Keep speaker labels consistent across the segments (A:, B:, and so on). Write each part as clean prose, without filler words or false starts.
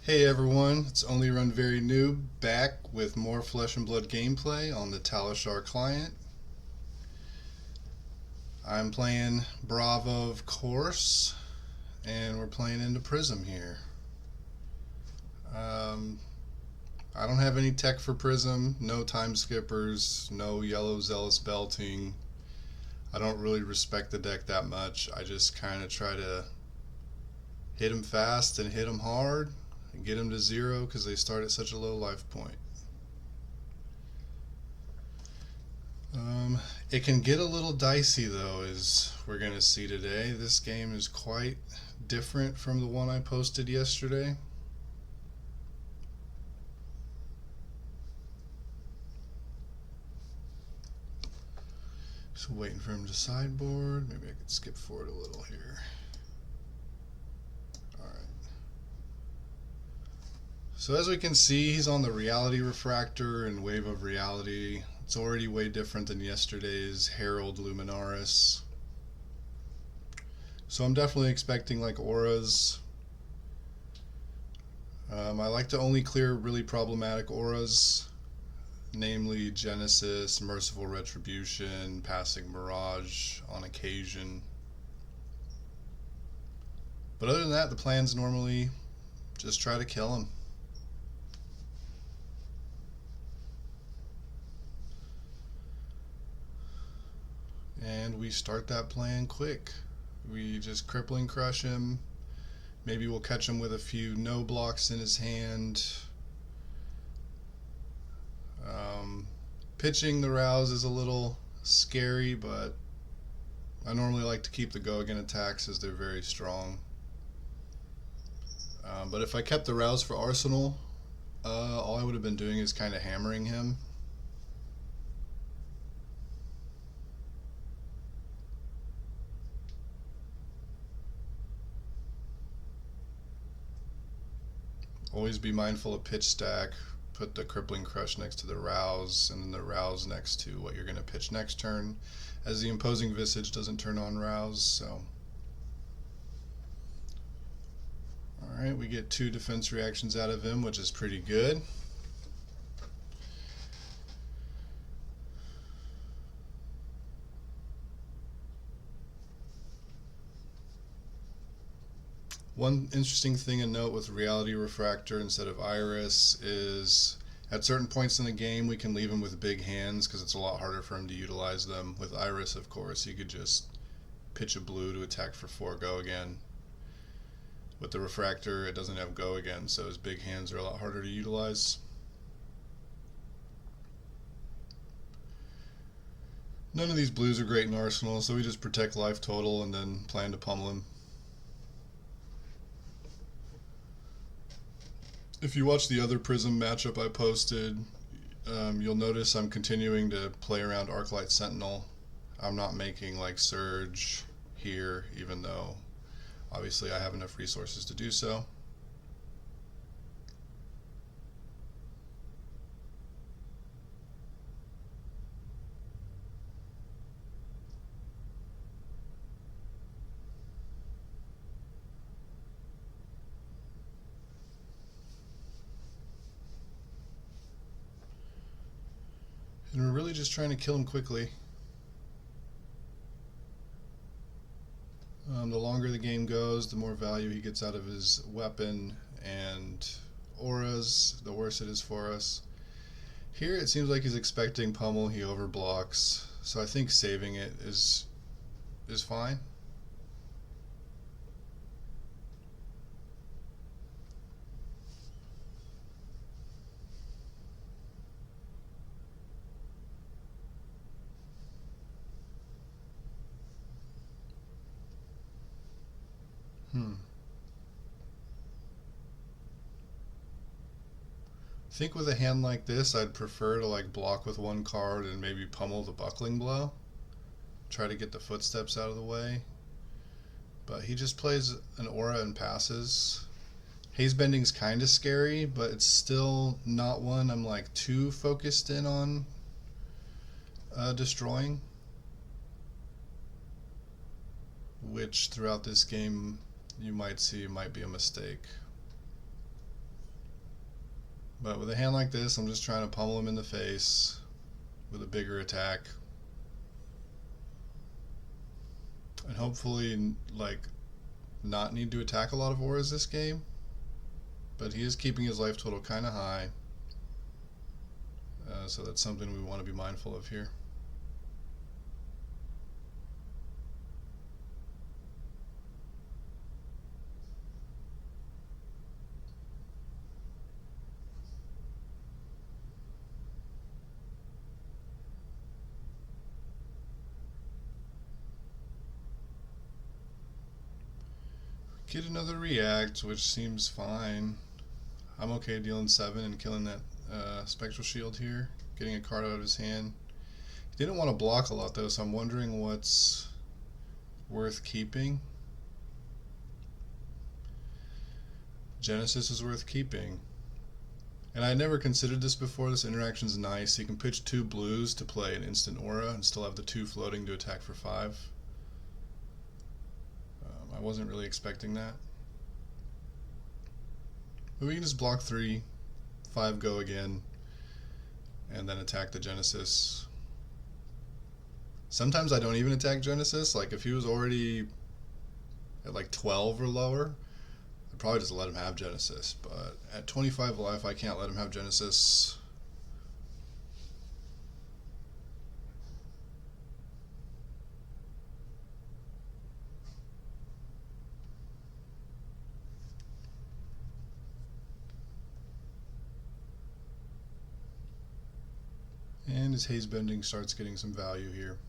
A: Hey everyone, it's Only Run Very Noob back with more Flesh and Blood gameplay on the Talishar client. I'm playing Bravo, of course, and we're playing into Prism here. Um, I don't have any tech for Prism, no time skippers, no yellow zealous belting. I don't really respect the deck that much. I just kind of try to hit them fast and hit them hard and get them to zero because they start at such a low life point. It can get a little dicey though, as we're going to see today. This game is quite different from the one I posted yesterday. So waiting for him to sideboard. Maybe I could skip forward a little here. Alright. So as we can see, he's on the Reality Refractor and Wave of Reality. It's already way different than yesterday's Herald Luminaris. So I'm definitely expecting like auras. I like to only clear really problematic auras, namely Genesis, Merciful Retribution, Passing Mirage on occasion. But other than that, the plan's normally just try to kill him. And we start that plan quick. We just crippling crush him. Maybe we'll catch him with a few no blocks in his hand. Pitching the rouse is a little scary, but I normally like to keep the go again attacks as they're very strong. But if I kept the rouse for Arsenal, all I would have been doing is kind of hammering him. Always be mindful of pitch stack. Put the crippling crush next to the rouse, and then the rouse next to what you're going to pitch next turn, as the imposing visage doesn't turn on rouse. So alright, we get 2 defense reactions out of him, which is pretty good. One interesting thing to note with Reality Refractor instead of Iris is at certain points in the game we can leave him with big hands because it's a lot harder for him to utilize them. With Iris, of course, you could just pitch a blue to attack for 4 go again. With the Refractor, it doesn't have go again, so his big hands are a lot harder to utilize. None of these blues are great in Arsenal, so we just protect life total and then plan to pummel him. If you watch the other Prism matchup I posted, you'll notice I'm continuing to play around Arclight Sentinel. I'm not making like Surge here, even though obviously I have enough resources to do so. And we're really just trying to kill him quickly. The longer the game goes, the more value he gets out of his weapon and auras, the worse it is for us. Here it seems like he's expecting pummel, he overblocks, so I think saving it is fine. I think with a hand like this, I'd prefer to like block with 1 card and maybe pummel the buckling blow. Try to get the footsteps out of the way. But he just plays an aura and passes. Haze Bending's kind of scary, but it's still not one I'm like too focused in on destroying. Which throughout this game you might see might be a mistake. But with a hand like this, I'm just trying to pummel him in the face with a bigger attack. And hopefully, like, not need to attack a lot of auras this game. But he is keeping his life total kind of high. So that's something we want to be mindful of here. Get another react, which seems fine. I'm okay dealing 7 and killing that Spectral Shield here, getting a card out of his hand. He didn't want to block a lot though, so I'm wondering what's worth keeping. Genesis is worth keeping. And I never considered this before. This interaction's nice. You can pitch 2 blues to play an instant aura and still have the 2 floating to attack for 5. I wasn't really expecting that. But we can just block 3, 5 go again, and then attack the Genesis. Sometimes I don't even attack Genesis. Like if he was already at like 12 or lower, I'd probably just let him have Genesis. But at 25 life, I can't let him have Genesis. And his haze bending starts getting some value here.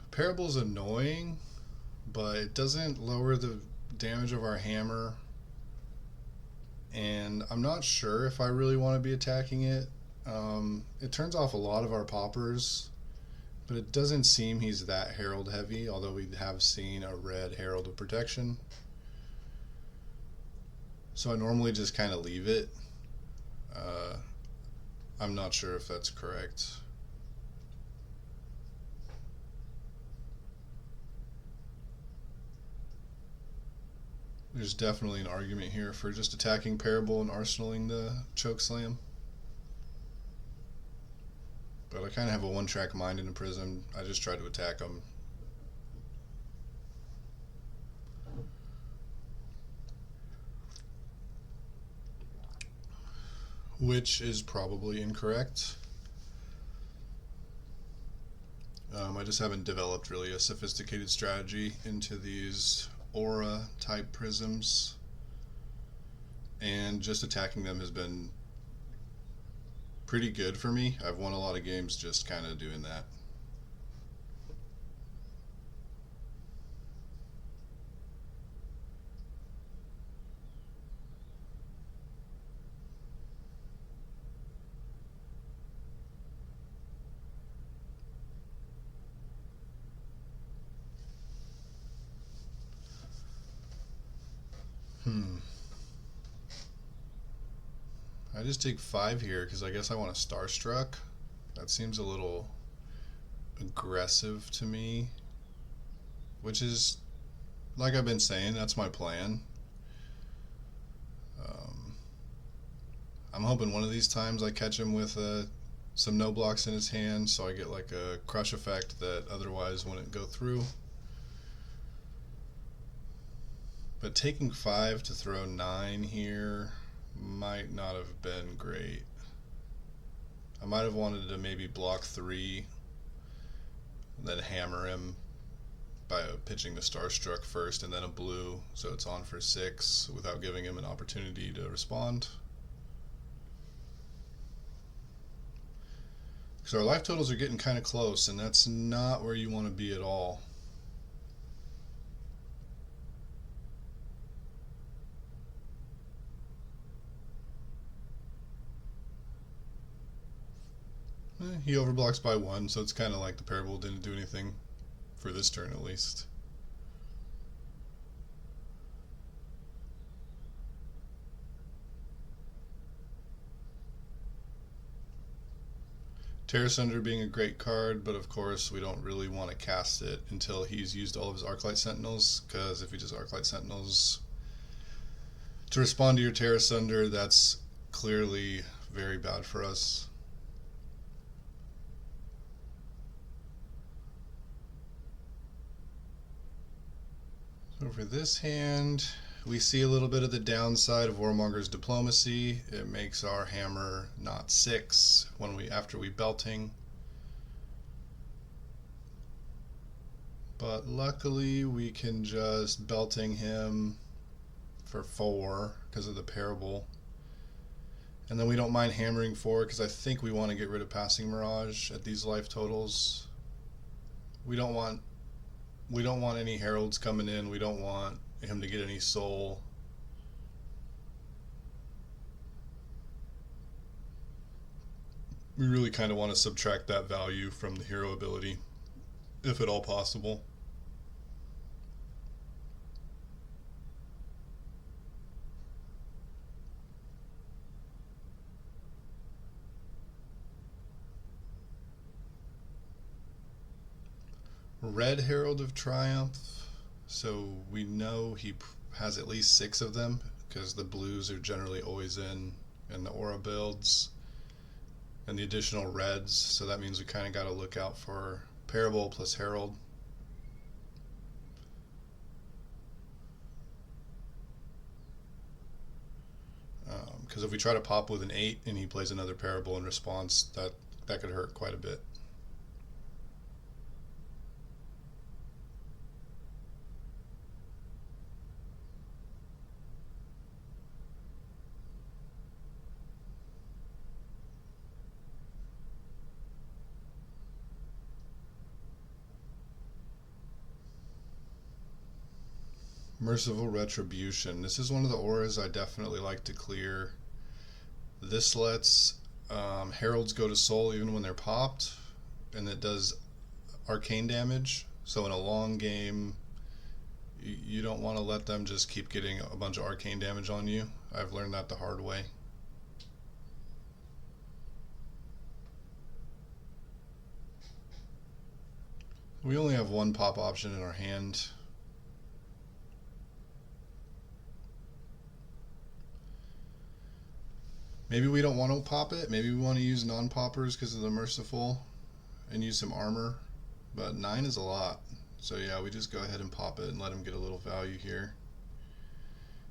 A: Parable is annoying, but it doesn't lower the damage of our hammer. And I'm not sure if I really want to be attacking it. It turns off a lot of our poppers, but it doesn't seem he's that Herald heavy, although we have seen a red Herald of Protection. So I normally just kind of leave it. I'm not sure if that's correct. There's definitely an argument here for just attacking Parable and arsenaling the Chokeslam. But I kind of have a one-track mind in the Prism. I just try to attack them. Which is probably incorrect. I just haven't developed really a sophisticated strategy into these aura type prisms, and just attacking them has been pretty good for me. I've won a lot of games just kind of doing that. I just take 5 here because I guess I want a Starstruck. That seems a little aggressive to me, which is, like I've been saying, that's my plan. I'm hoping one of these times I catch him with some no blocks in his hand, so I get like a crush effect that otherwise wouldn't go through. But taking 5 to throw 9 here might not have been great. I might have wanted to maybe block 3, then hammer him by pitching the Starstruck first and then a blue, so it's on for 6 without giving him an opportunity to respond. So our life totals are getting kind of close, and that's not where you want to be at all. He overblocks by 1, so it's kind of like the Parable didn't do anything for this turn at least. Terror Sunder being a great card, but of course we don't really want to cast it until he's used all of his Arclight Sentinels, because if he just Arclight Sentinels to respond to your Terror Sunder, that's clearly very bad for us. So for this hand, we see a little bit of the downside of Warmonger's Diplomacy. It makes our hammer not 6 after we belting. But luckily we can just belting him for 4 because of the parable. And then we don't mind hammering 4 because I think we want to get rid of Passing Mirage at these life totals. We don't want any heralds coming in. We don't want him to get any soul. We really kind of want to subtract that value from the hero ability, if at all possible. Red Herald of Triumph, so we know he has at least 6 of them because the blues are generally always in the aura builds, and the additional reds, so that means we kind of got to look out for Parable plus Herald. Because if we try to pop with an 8 and he plays another Parable in response, that could hurt quite a bit. Merciful Retribution. This is one of the auras I definitely like to clear. This lets heralds go to soul even when they're popped, and it does arcane damage. So in a long game, you don't want to let them just keep getting a bunch of arcane damage on you. I've learned that the hard way. We only have one pop option in our hand. Maybe we don't want to pop it. Maybe we want to use non-poppers because of the Merciful and use some armor. But 9 is a lot. So yeah, we just go ahead and pop it and let him get a little value here.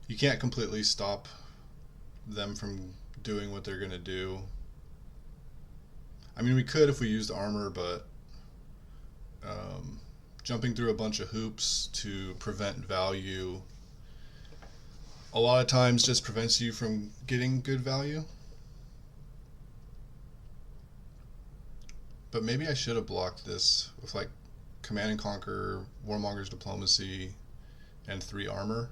A: You can't completely stop them from doing what they're going to do. I mean, we could if we used armor, but jumping through a bunch of hoops to prevent value a lot of times just prevents you from getting good value. But maybe I should have blocked this with like Command and Conquer, Warmonger's Diplomacy, and 3 armor,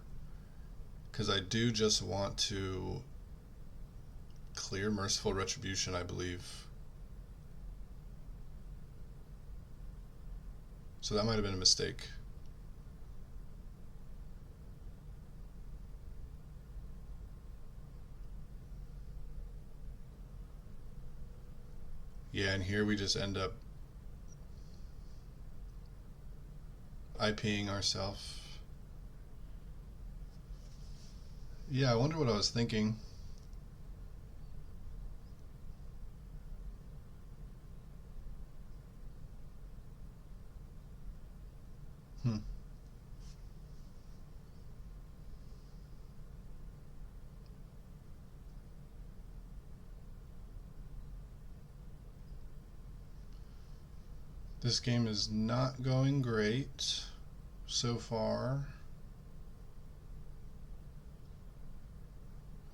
A: because I do just want to clear Merciful Retribution, I believe. So that might have been a mistake. Yeah, and here we just end up IPing ourselves. Yeah, I wonder what I was thinking. Hmm. This game is not going great so far.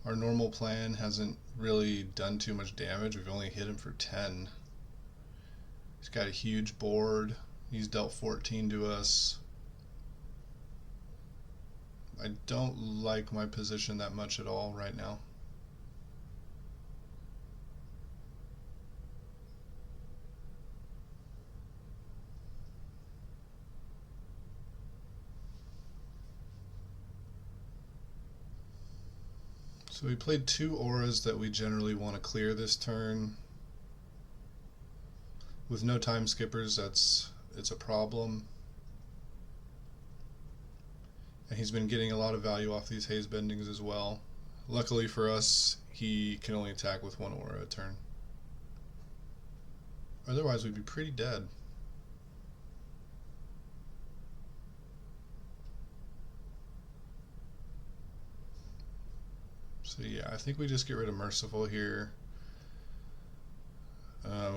A: Our normal plan hasn't really done too much damage. We've only hit him for 10. He's got a huge board. He's dealt 14 to us. I don't like my position that much at all right now. So we played 2 auras that we generally want to clear this turn. With no time skippers, it's a problem. And he's been getting a lot of value off these haze bendings as well. Luckily for us, he can only attack with one aura a turn. Otherwise, we'd be pretty dead. So yeah, I think we just get rid of Merciful here.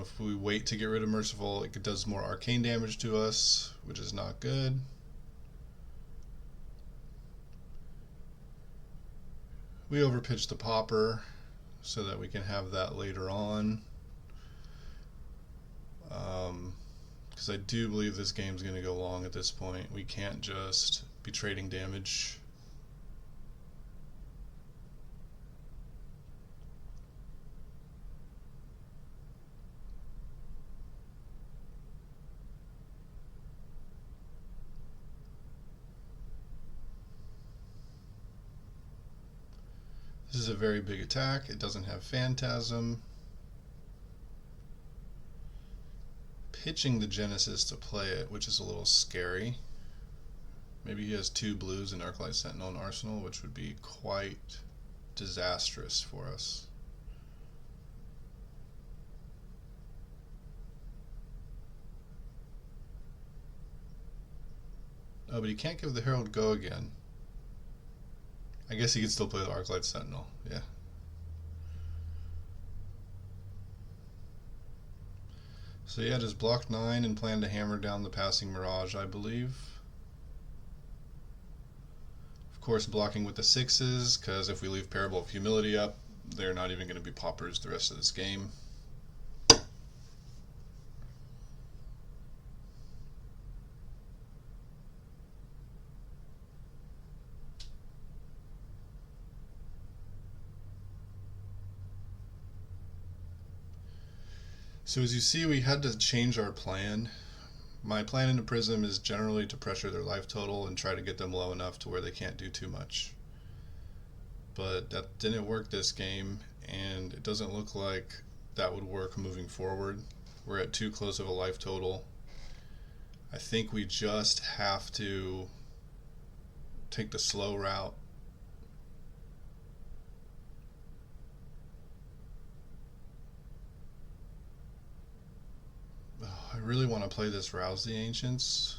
A: If we wait to get rid of Merciful, it does more arcane damage to us, which is not good. We overpitch the Pauper so that we can have that later on. Because I do believe this game's going to go long at this point. We can't just be trading damage. This is a very big attack. It doesn't have Phantasm. Pitching the Genesis to play it, which is a little scary. Maybe he has 2 blues in Arclight Sentinel and Arsenal, which would be quite disastrous for us. Oh, but he can't give the Herald go again. I guess he could still play the Arclight Sentinel, yeah. So yeah, just block 9 and plan to hammer down the passing Mirage, I believe. Of course, blocking with the 6s, because if we leave Parable of Humility up, they're not even going to be poppers the rest of this game. So as you see, we had to change our plan. My plan into Prism is generally to pressure their life total and try to get them low enough to where they can't do too much. But that didn't work this game, and it doesn't look like that would work moving forward. We're at too close of a life total. I think we just have to take the slow route. I really want to play this Rouse the Ancients.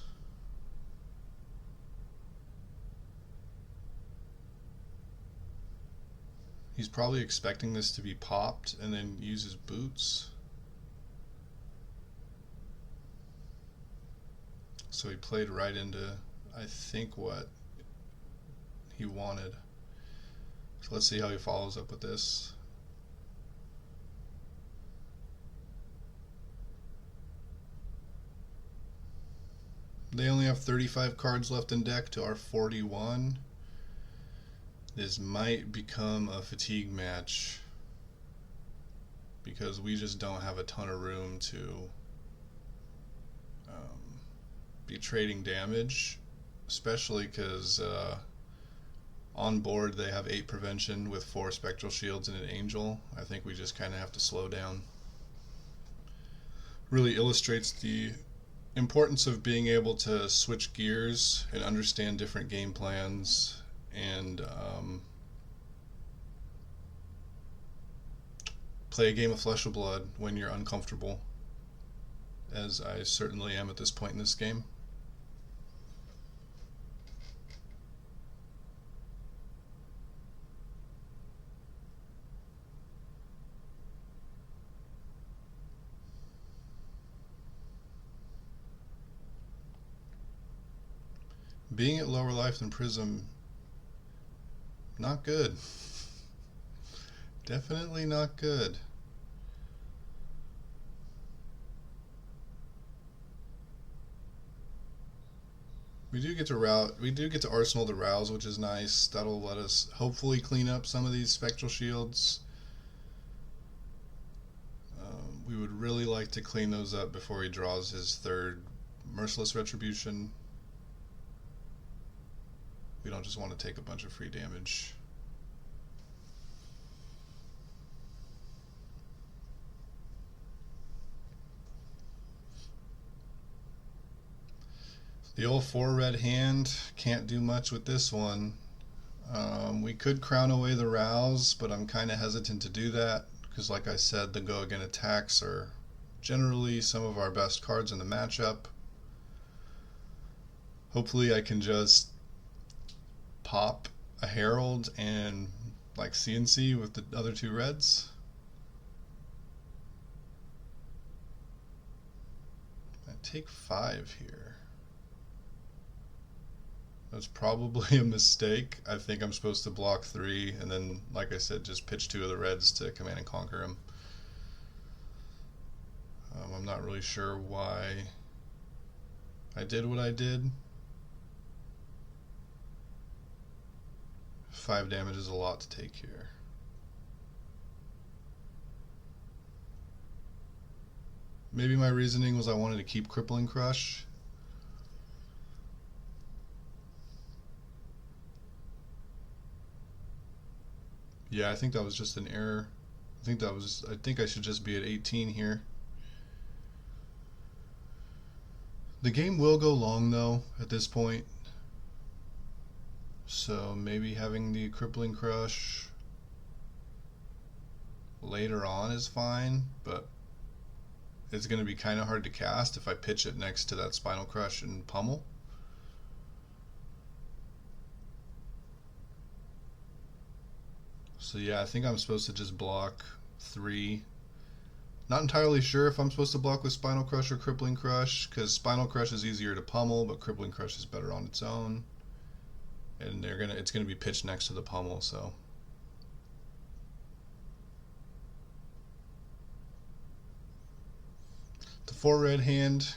A: He's probably expecting this to be popped and then use his boots. So he played right into, I think, what he wanted. So let's see how he follows up with this. They only have 35 cards left in deck to our 41. This might become a fatigue match because we just don't have a ton of room to be trading damage, especially because on board they have 8 prevention with 4 spectral shields and an angel. I think we just kind of have to slow down. Really illustrates the importance of being able to switch gears and understand different game plans and play a game of Flesh of Blood when you're uncomfortable, as I certainly am at this point in this game. Being at lower life than Prism, not good. Definitely not good. We do get to Arsenal to Rouse, which is nice. That'll let us hopefully clean up some of these spectral shields. We would really like to clean those up before he draws his 3rd Merciless Retribution. We don't just want to take a bunch of free damage. The old 4 red hand, can't do much with this one. We could crown away the rouse, but I'm kind of hesitant to do that because, like I said, the go again attacks are generally some of our best cards in the matchup. Hopefully I can just pop a Herald and like CNC with the other 2 reds. I take 5 here. That's probably a mistake. I think I'm supposed to block 3 and then, like I said, just pitch 2 of the reds to command and conquer him. I'm not really sure why I did what I did. 5 damage is a lot to take here. Maybe my reasoning was I wanted to keep Crippling Crush. Yeah, I think that was just an error. I think I should just be at 18 here. The game will go long though at this point. So maybe having the Crippling Crush later on is fine, but it's going to be kind of hard to cast if I pitch it next to that Spinal Crush and Pummel. So yeah, I think I'm supposed to just block 3. Not entirely sure if I'm supposed to block with Spinal Crush or Crippling Crush, because Spinal Crush is easier to pummel, but Crippling Crush is better on its own. And it's gonna be pitched next to the pummel, so. The 4 red hand,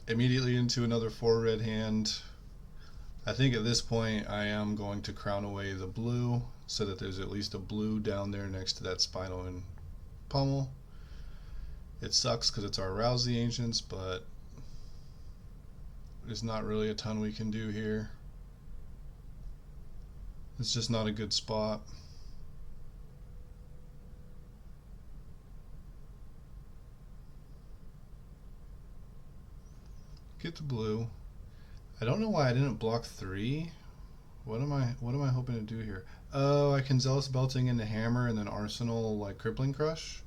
A: immediately into another 4 red hand. I think at this point I am going to crown away the blue so that there's at least a blue down there next to that Spinal and pummel. It sucks because it's our Rouse the Ancients, but there's not really a ton we can do here. It's just not a good spot. Get the blue. I don't know why I didn't block 3. What am I hoping to do here? Oh, I can Zealous Belting into Hammer and then Arsenal like Crippling Crush.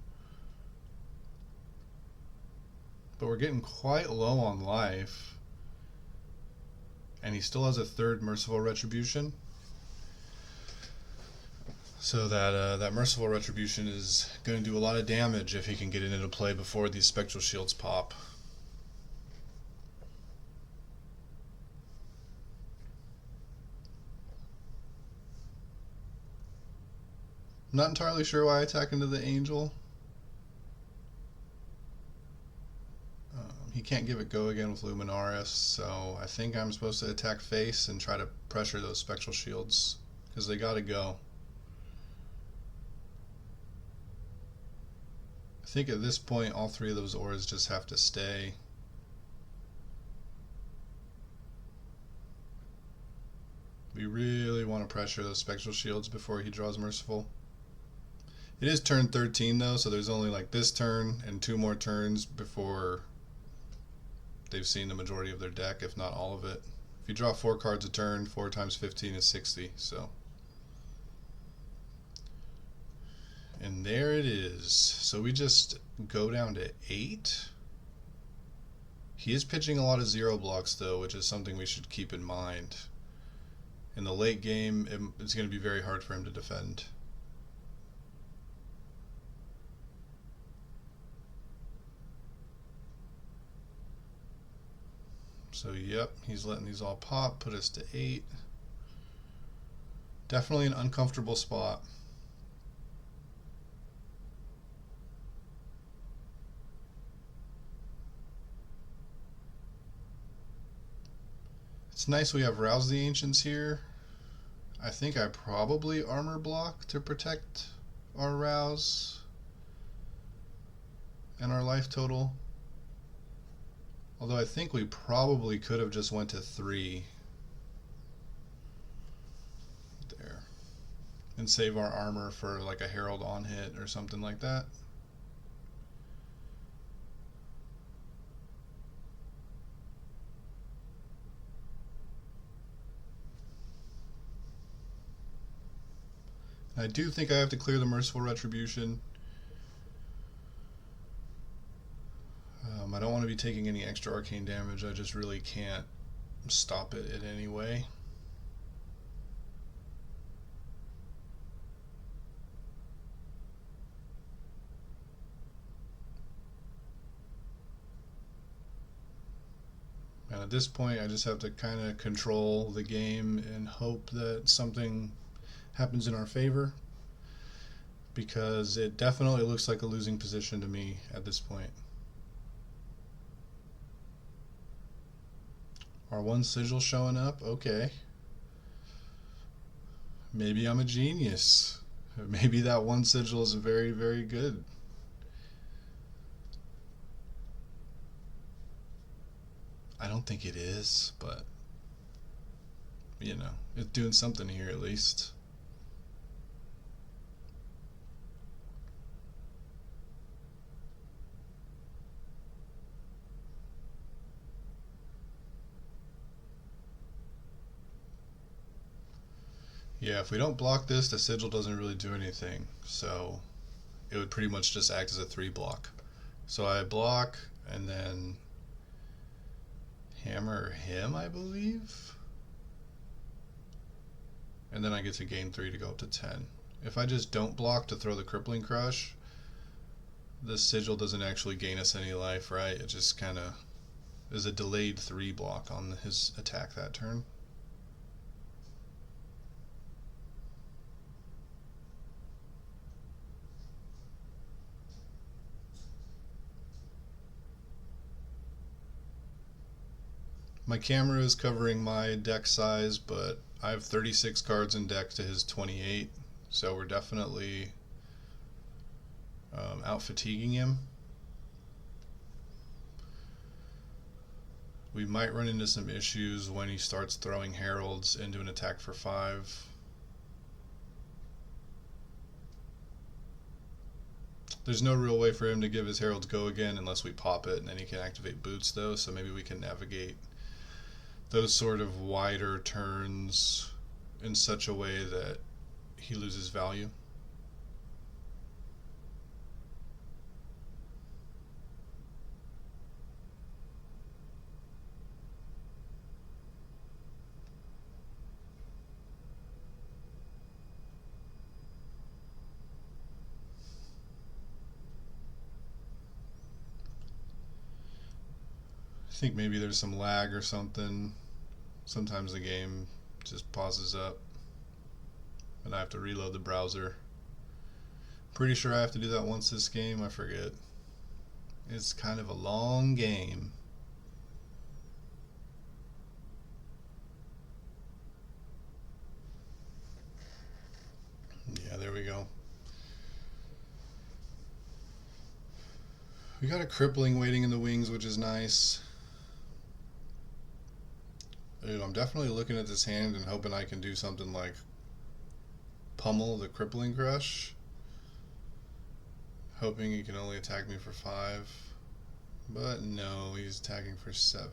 A: But we're getting quite low on life. And he still has a 3rd Merciful Retribution. So that Merciful Retribution is going to do a lot of damage if he can get it into play before these Spectral Shields pop. I'm not entirely sure why I attack into the Angel. He can't give it go again with Luminaris, so I think I'm supposed to attack face and try to pressure those Spectral Shields, because they gotta go. I think at this point all 3 of those auras just have to stay. We really want to pressure those Spectral Shields before he draws Merciful. It is turn 13 though, so there's only like this turn and 2 more turns before they've seen the majority of their deck, if not all of it. If you draw 4 cards a turn, 4 times 15 is 60, so. And there it is. So we just go down to 8. He is pitching a lot of 0 blocks though, which is something we should keep in mind. In the late game, it's going to be very hard for him to defend. So yep, he's letting these all pop, put us to 8. Definitely an uncomfortable spot. It's nice we have Rouse the Ancients here. I think I probably armor block to protect our Rouse and our life total. Although I think we probably could have just went to 3 there and save our armor for like a Herald on hit or something like that. I do think I have to clear the Merciful Retribution. I don't want to be taking any extra arcane damage. I just really can't stop it in any way. And at this point, I just have to kind of control the game and hope that something happens in our favor, because it definitely looks like a losing position to me at this point. Our one sigil showing up? Okay. Maybe I'm a genius. Maybe that one sigil is very, very good. I don't think it is, but you know, it's doing something here at least. Yeah, if we don't block this, the sigil doesn't really do anything, so it would pretty much just act as a 3 block. So I block and then hammer him, I believe, and then I get to gain 3 to go up to 10. If I just don't block to throw the Crippling Crush, the sigil doesn't actually gain us any life, right? It just kind of is a delayed 3 block on his attack that turn. My camera is covering my deck size, but I have 36 cards in deck to his 28, so we're definitely out fatiguing him. We might run into some issues when he starts throwing heralds into an attack for 5. There's no real way for him to give his heralds go again unless we pop it, and then he can activate boots though, so maybe we can navigate those sort of wider turns in such a way that he loses value. I think maybe there's some lag or something. Sometimes the game just pauses up and I have to reload the browser. Pretty sure I have to do that once this game, I forget. It's kind of a long game. Yeah, there we go. We got a crippling waiting in the wings, which is nice. Dude, I'm definitely looking at this hand and hoping I can do something like pummel the Crippling Crush. Hoping he can only attack me for 5. But no, he's attacking for 7.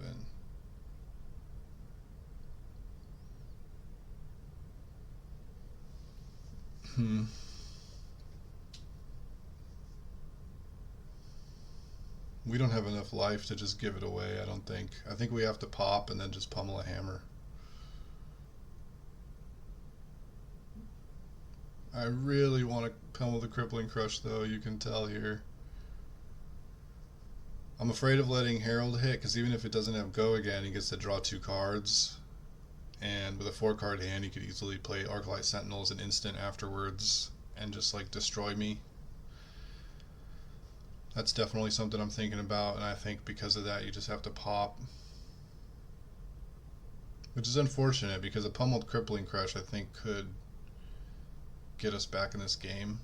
A: We don't have enough life to just give it away, I don't think. I think we have to pop and then just pummel a hammer. I really want to pummel the Crippling Crush though, you can tell here. I'm afraid of letting Herald hit, because even if it doesn't have go again, he gets to draw 2 cards. And with a 4-card hand, he could easily play Arclight Sentinel as an instant afterwards and just like destroy me. That's definitely something I'm thinking about, and I think because of that you just have to pop. Which is unfortunate, because a pummeled Crippling Crush I think could get us back in this game.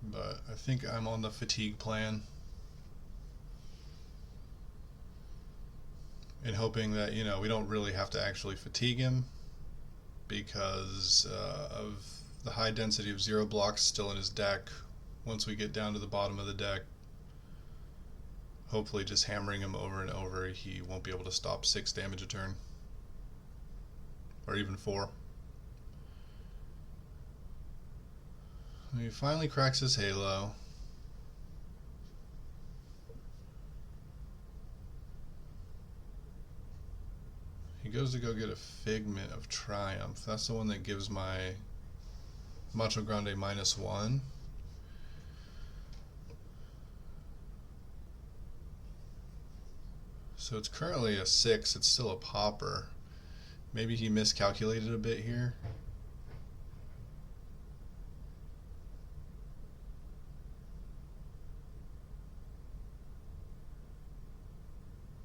A: But I think I'm on the fatigue plan. And hoping that, you know, we don't really have to actually fatigue him because of the high density of 0 blocks still in his deck. Once we get down to the bottom of the deck, hopefully just hammering him over and over, he won't be able to stop 6 damage a turn. or even 4. He finally cracks his halo. He goes to go get a Figment of Triumph. That's the one that gives my Macho Grande -1. So it's currently a 6. It's still a popper. Maybe he miscalculated a bit here.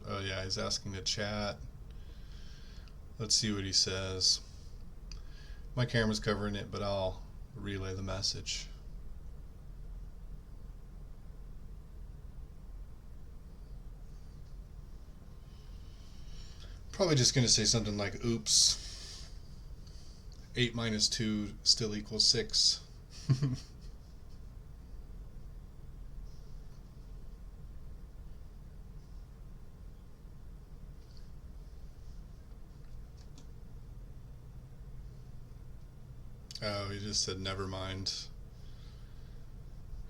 A: Oh yeah, he's asking to chat. Let's see what he says. My camera's covering it, but I'll relay the message. Probably just going to say something like, oops, 8 minus 2 still equals 6. Oh, he just said never mind.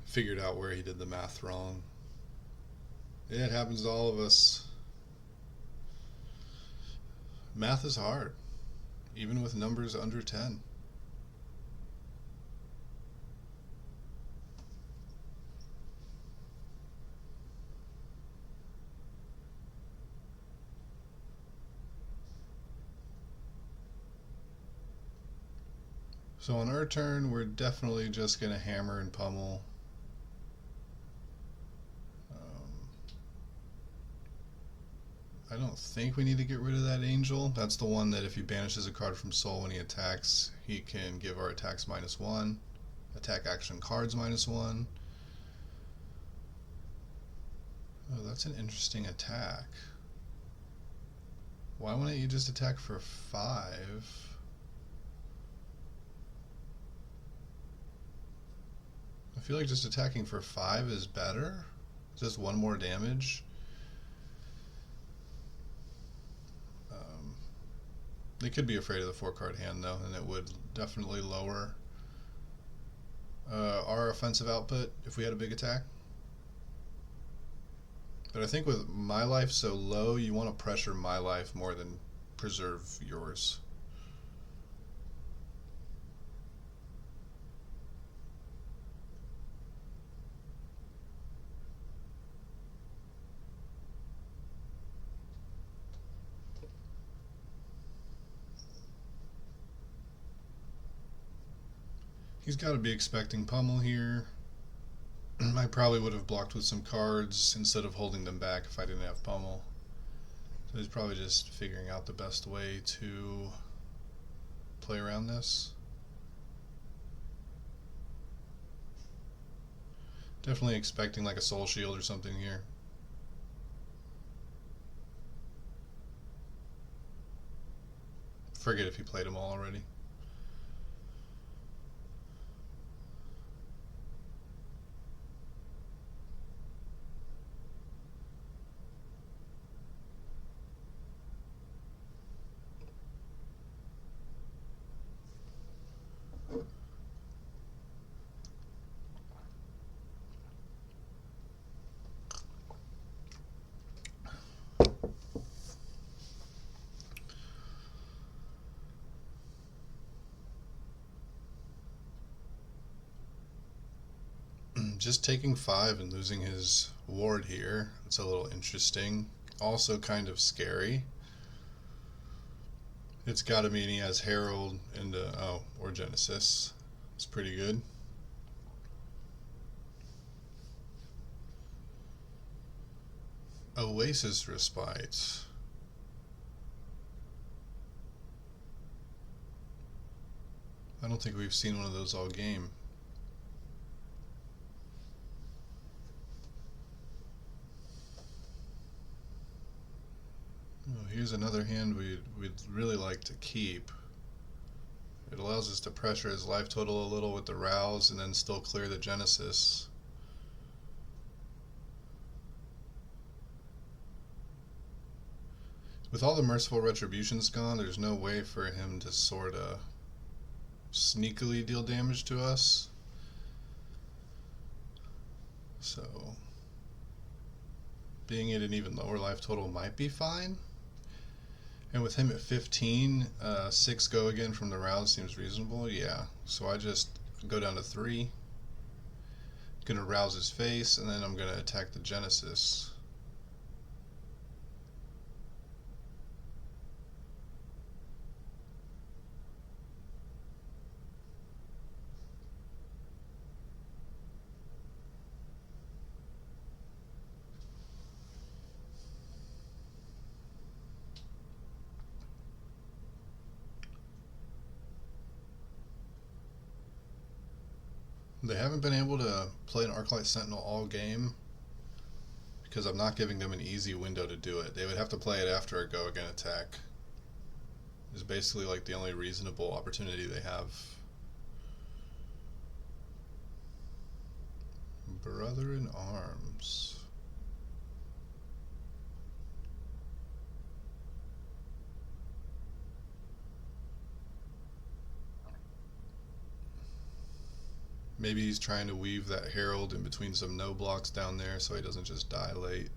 A: Figured out where he did the math wrong. It happens to all of us. Math is hard, even with numbers under 10. So on our turn, we're definitely just going to hammer and pummel. I don't think we need to get rid of that angel. That's the one that if he banishes a card from soul when he attacks, he can give our attacks -1, attack action cards -1. Oh, that's an interesting attack. Why wouldn't you just attack for 5? I feel like just attacking for 5 is better. Just 1 more damage. They could be afraid of the 4-card hand though, and it would definitely lower our offensive output if we had a big attack. But I think with my life so low, you want to pressure my life more than preserve yours. He's got to be expecting pummel here. I probably would have blocked with some cards instead of holding them back if I didn't have pummel. So he's probably just figuring out the best way to play around this. Definitely expecting like a soul shield or something here. Forget if he played them all already. Just taking 5 and losing his ward here, it's a little interesting. Also kind of scary. It's gotta mean he has Herald and or Genesis. It's pretty good. Oasis Respite. I don't think we've seen one of those all game. Oh, here's another hand we'd really like to keep. It allows us to pressure his life total a little with the Rouse and then still clear the Genesis. With all the merciful retributions gone, there's no way for him to sort of sneakily deal damage to us. So being at an even lower life total might be fine. And with him at 15, 6 go again from the rouse seems reasonable. Yeah, so I just go down to 3. Gonna rouse his face, and then I'm gonna attack the Genesis. They haven't been able to play an Arclight Sentinel all game because I'm not giving them an easy window to do it. They would have to play it after a go again attack. It's basically like the only reasonable opportunity they have. Brother in Arms. Maybe he's trying to weave that Herald in between some no blocks down there so he doesn't just die late.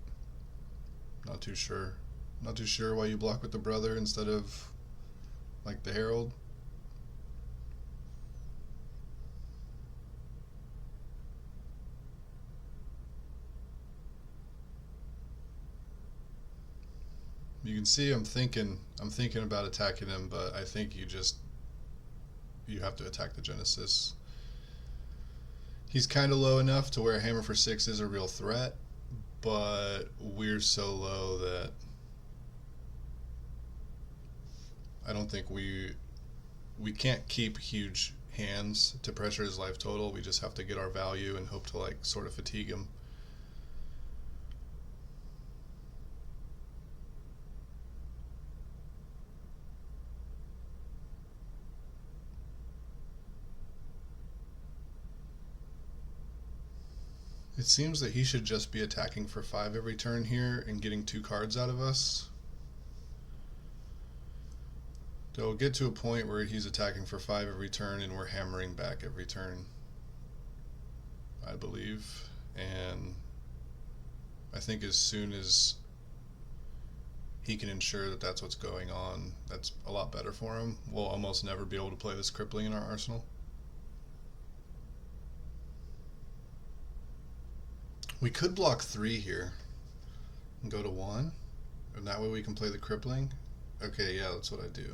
A: Not too sure. Not too sure why you block with the Brother instead of like the Herald. You can see I'm thinking about attacking him, but I think you have to attack the Genesis. He's kind of low enough to where Hammer for 6 is a real threat, but we're so low that I don't think we can't keep huge hands to pressure his life total. We just have to get our value and hope to like sort of fatigue him. It seems that he should just be attacking for 5 every turn here and getting 2 cards out of us. They'll get to a point where he's attacking for 5 every turn and we're hammering back every turn, I believe. And I think as soon as he can ensure that that's what's going on, that's a lot better for him. We'll almost never be able to play this crippling in our arsenal. We could block 3 here and go to 1, and that way we can play the crippling. Okay, yeah, that's what I do.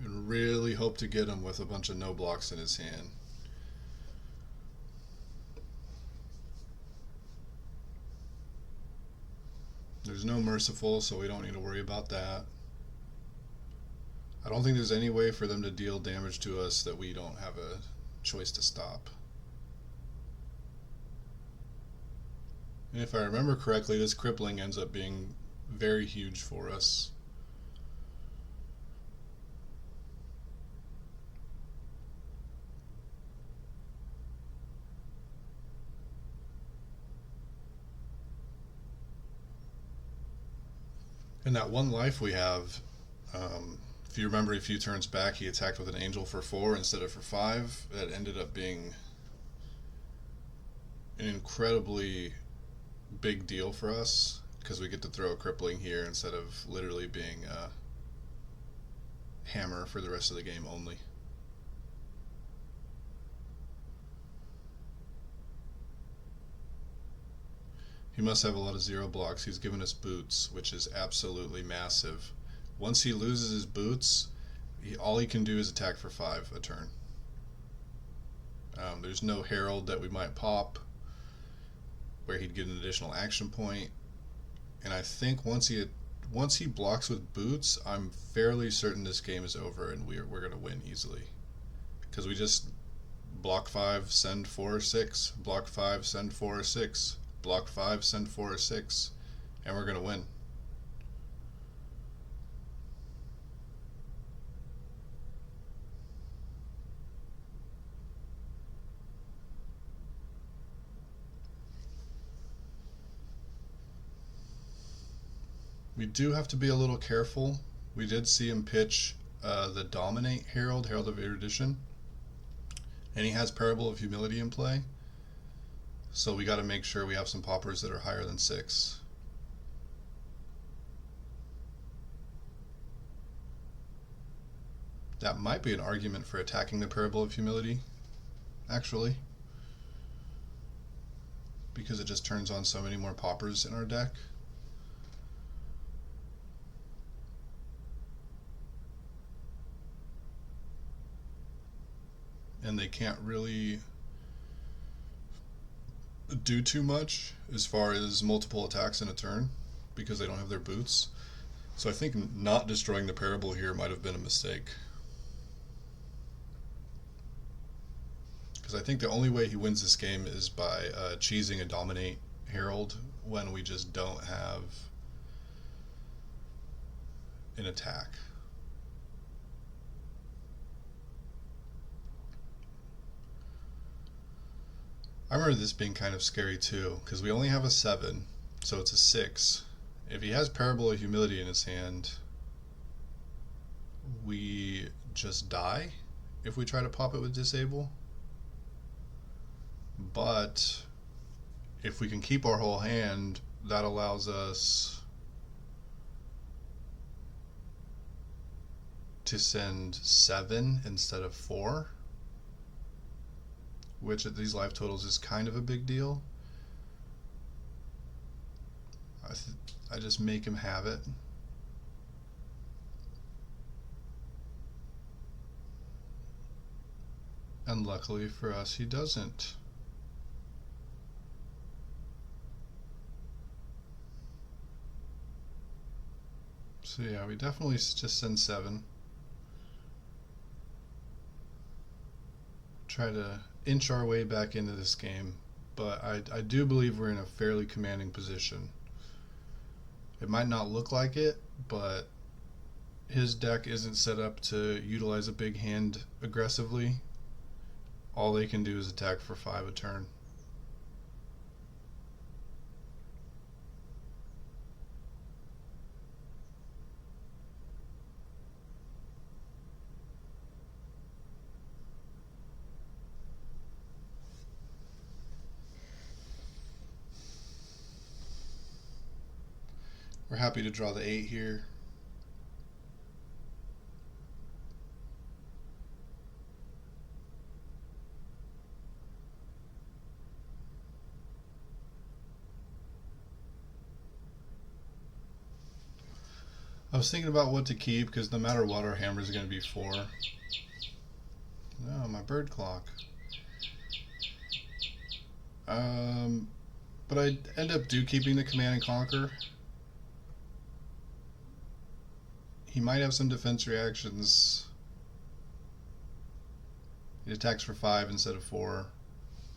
A: And really hope to get him with a bunch of no blocks in his hand. There's no merciful, so we don't need to worry about that. I don't think there's any way for them to deal damage to us that we don't have a choice to stop. And if I remember correctly, this crippling ends up being very huge for us. And that 1 life we have, if you remember a few turns back, he attacked with an angel for 4 instead of for 5. That ended up being an incredibly big deal for us because we get to throw a crippling here instead of literally being a hammer for the rest of the game only. He must have a lot of 0 blocks. He's given us boots, which is absolutely massive. Once he loses his boots, all he can do is attack for 5 a turn. There's no Herald that we might pop where he'd get an additional action point. And I think once he blocks with boots, I'm fairly certain this game is over and we're going to win easily. Because we just block 5, send 4 or 6, block 5, send 4 or 6, block 5, send 4 or 6, and we're going to win. We do have to be a little careful. We did see him pitch the Dominate Herald, Herald of Erudition, and he has Parable of Humility in play. So we got to make sure we have some poppers that are higher than 6. That might be an argument for attacking the Parable of Humility, actually, because it just turns on so many more poppers in our deck. And they can't really do too much as far as multiple attacks in a turn because they don't have their boots. So I think not destroying the Parable here might have been a mistake. Because I think the only way he wins this game is by cheesing a Dominate Herald when we just don't have an attack. I remember this being kind of scary too, because we only have a 7, so it's a 6. If he has Parable of Humility in his hand, we just die if we try to pop it with Disable. But if we can keep our whole hand, that allows us to send 7 instead of 4, which at these life totals is kind of a big deal. I just make him have it. And luckily for us, he doesn't. So yeah, we definitely just send 7. Try to inch our way back into this game, but I do believe we're in a fairly commanding position. It might not look like it, but his deck isn't set up to utilize a big hand aggressively. All they can do is attack for 5 a turn. We're happy to draw the 8 here. I was thinking about what to keep because no matter what, our hammer is going to be 4. No, my bird clock. But I end up keeping the Command and Conquer. He might have some defense reactions. He attacks for 5 instead of 4.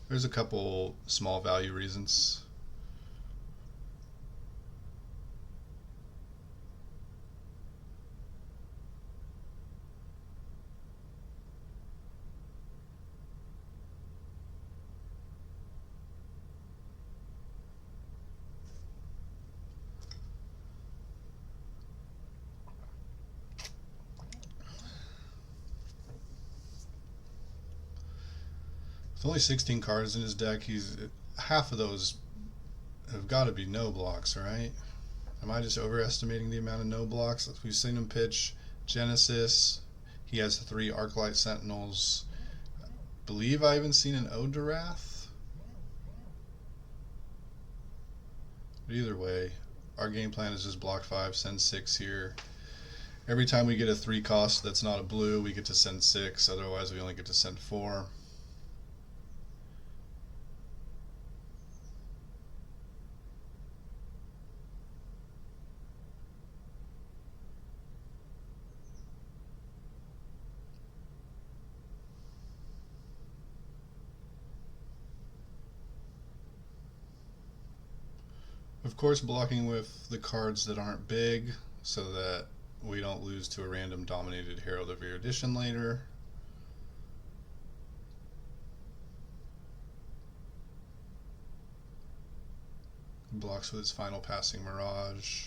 A: There's a couple small value reasons. With only 16 cards in his deck, half of those have got to be no blocks, right? Am I just overestimating the amount of no blocks? We've seen him pitch Genesis. He has 3 Arclight Sentinels. I believe I even seen an Ode to Wrath. But either way, our game plan is just block 5, send 6 here. Every time we get a 3 cost that's not a blue, we get to send 6. Otherwise, we only get to send 4. Of course, blocking with the cards that aren't big so that we don't lose to a random dominated Herald of Erudition later. Blocks with its final passing Mirage.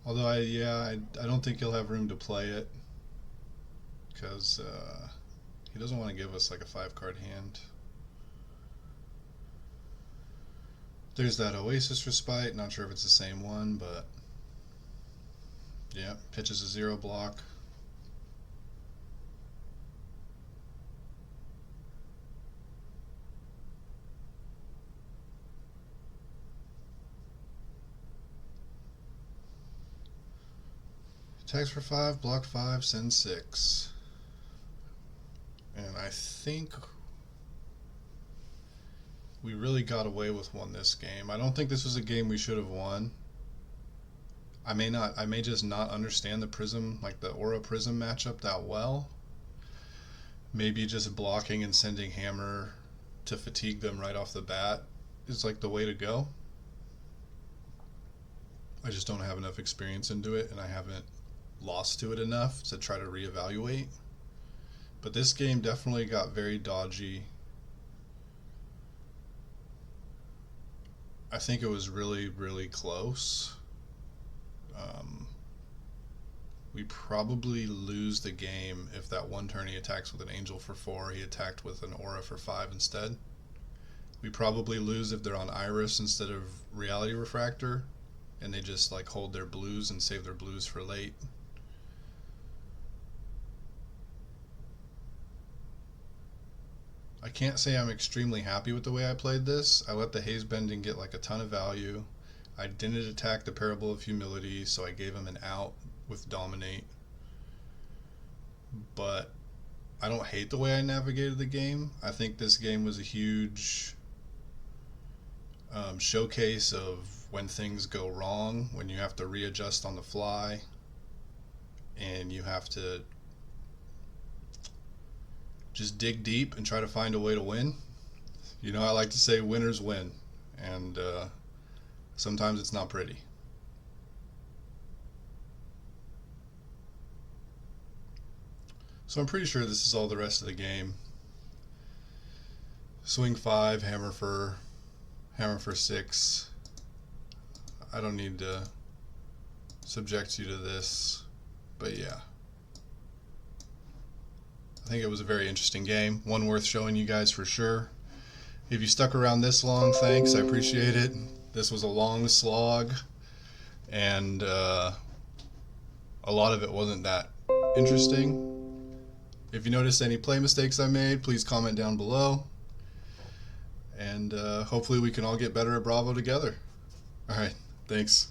A: Although I don't think he'll have room to play it because he doesn't want to give us like a 5-card hand. There's that Oasis Respite. Not sure if it's the same one, but yeah, pitches a 0 block. Attacks for 5, block 5, send 6. And I think we really got away with one this game. I don't think this was a game we should have won. I may just not understand the Prism, like the Aura Prism matchup that well. Maybe just blocking and sending Hammer to fatigue them right off the bat is like the way to go. I just don't have enough experience into it, and I haven't lost to it enough to try to reevaluate. But this game definitely got very dodgy. I think it was really, really close. We probably lose the game if that one turn he attacks with an Angel for 4, he attacked with an Aura for 5 instead. We probably lose if they're on Iris instead of Reality Refractor, and they just like hold their blues and save their blues for late. I can't say I'm extremely happy with the way I played this. I let the Haze Bending get like a ton of value. I didn't attack the Parable of Humility, so I gave him an out with Dominate. But I don't hate the way I navigated the game. I think this game was a huge showcase of when things go wrong, when you have to readjust on the fly, and you have to just dig deep and try to find a way to win. You know, I like to say winners win, and sometimes it's not pretty. So I'm pretty sure this is all the rest of the game. Swing 5, hammer for 6. I don't need to subject you to this, but yeah. I think it was a very interesting game, one worth showing you guys for sure. If you stuck around this long, thanks, I appreciate it. This was a long slog, and a lot of it wasn't that interesting. If you noticed any play mistakes I made, please comment down below, and hopefully we can all get better at Bravo together. Alright, thanks.